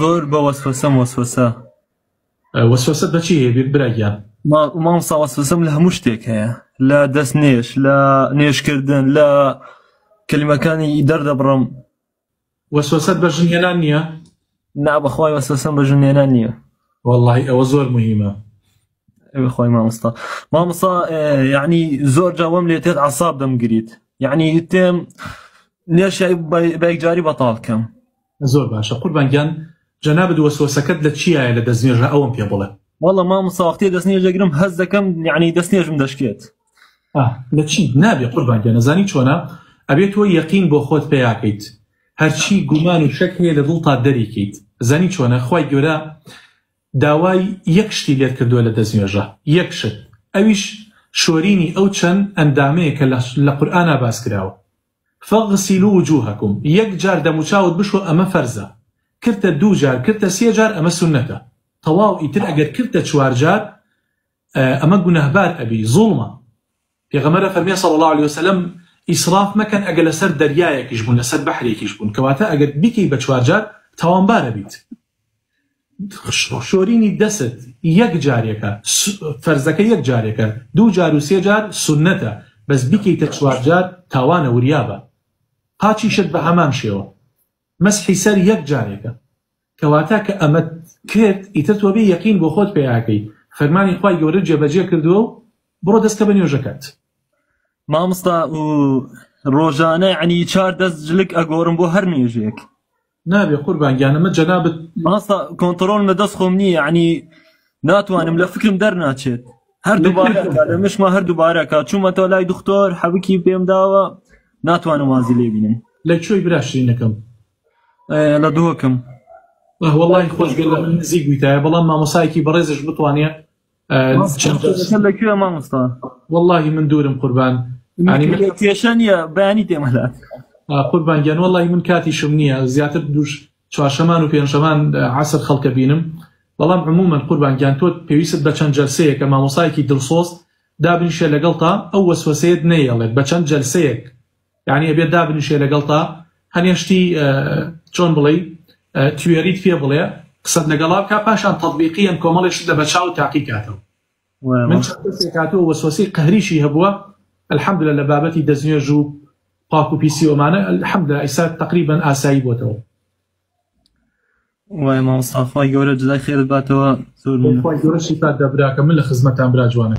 زۆر بە وەسوەسەم وەسوەسە. وەسوەسەت بەچی هەیە بیر برایگیان؟ مامۆستا وەسوەسەم لە هەموو شتێک هەیە، لە دەستنێش، لە نێشکردن، لە کەلیمەکانی دەردەبڕم. وەسوەسەت بە ژنهێنان نییە؟ نا بەخوای وەسوەسەم بە ژنهێنان نییە. وەڵڵاهی ئەوە زۆر موهیمە. بەخوای مامۆستا یعنی زۆر جا وەم لێ تێت عەساب دەمگریت، یعنی تێم نێشای بە یەکجاری بەتاڵ کەم. زۆر باشە قوربانگیان، جەنابەت وەسوەسەکەت لە چیایە لە دەستنێژە ئەوم پێ بڵێ؟ وەڵڵا مامۆستا وەختێ دەستنێژ دەگرم هەست دەکەم، یعنی دەستنێژم دەشکێت. لە چی نابێ قوربانگیان؟ نەزانی چۆنە؟ ئەبێت تۆ یەقین بۆ خۆت پێیاکەیت، هەرچی گومان و شەک هەیە لە دڵتا دەریکەیت. زانی چۆنە؟ خوای گەورە داوای یەک شتی لێت کردووە لە دەستنێژە، یەک شت، ئەویش شۆرینی ئەو چەند ئەندامەیە کە لە قورئانە باس کراوە. فەغسیلوا وجوهەکم، یەک جار دەموچاوت بشۆ ئەمە فەرزە، کردتە دوو جار، کردتە سێ جار ئەمە سونەتە، تەواو ئیتر ئەگەر کردتە چوار جار ئەمە گونەهبار ئەبی، زوڵمە. پێغەمبەر فەرمێ صلی الله علیه وسلم ئیسراف مەکەن ئەگەر لەسەر دەریایەکیش بوون، لەسەر بەحرێکیش بوون، کەواتە ئەگەر بیکەی بە چوار جار تاوانبارە بیت. شۆرینی دەست یەک جارێکە، فەرزەکە یەک جارێکە، دوو جار و سێ جار سونەتە، بەس بیکەیتە چوار جار تاوانە وریابە. قاچی شت بە هەمان شێوە، مەسحی سەر یەک جارێکە، کەواتە کە ئەمە کرد ئیتر تۆ بێ یەقین بۆ خۆت پێیاکەی فەرمانی خوای گەورە جێبەجێ کردووە و بڕۆ دەستکە بە نوێژەکەت. مامۆستا ڕۆژانە یعنی چار دەست جلک ئەگۆڕم بۆ هەر نوێژێک. نابێ قوربانگیان، ئەمە جەنابەت مامۆستا کۆنتڕۆڵ لە دەست خۆم نییە، یعنی ناتوانم لە فکرم دەرناچێت، هەردووبارەکە لە مشمە هەردووبارەکە چوومەتەوە لای دکتۆر، حەبکی پێم داوە، ناتوانم وازی لێ بینم. لەکوێی براشرینەکەم؟ لە دووەکەم. وەڵڵاهی خۆشگەل لە من نزیک بوویتایە، بەڵام مامۆسایەکی بەڕێزش بتوانێت. لەکوێ مامۆستا؟ وەڵڵاهی من دوورم قوربان، کێشە نییە بەیانی تێمەلات. قوربانگیان وەڵڵاهی من کاتیشم نییە، زیاتر دووش چوارشەمان و پێنجشەمان عەسر خەڵکە بینم، بەڵام عمومەن قوربانگیان تۆ پێویستت بە چەند جەلسەیەکە مامۆسایەکی دڵسۆز دابنیشێ لەگەڵتا، ئەو وەسوەسەیەت نەیەڵێت بە چەند جەلسەیەک، یعنی ئەبێت دابنیشێ لەگەڵتا هەنێشتی چۆن بڵێ توێریت پێ بڵێ، قسەت لەگەڵا بکە، پاشان تەطبیقیان کۆمەڵێشت لە بەچاو تاقیکاتەوە. من چەند دەستێک هاتووە وەسوەسەی قەهریشی هەبووە، الحەمدولillah لە بابەتی دەستنوێژ و پاک و پیسی وەمانە الحەمدولillah ئێستا تەقریبەن ئاسایی بۆتەوە. وای مامۆستا خوای گەورە جزای خێرت باتەوە، زۆر خوای گەورە شیفات دەبراکە، من لە خزمەتان برا جوانە.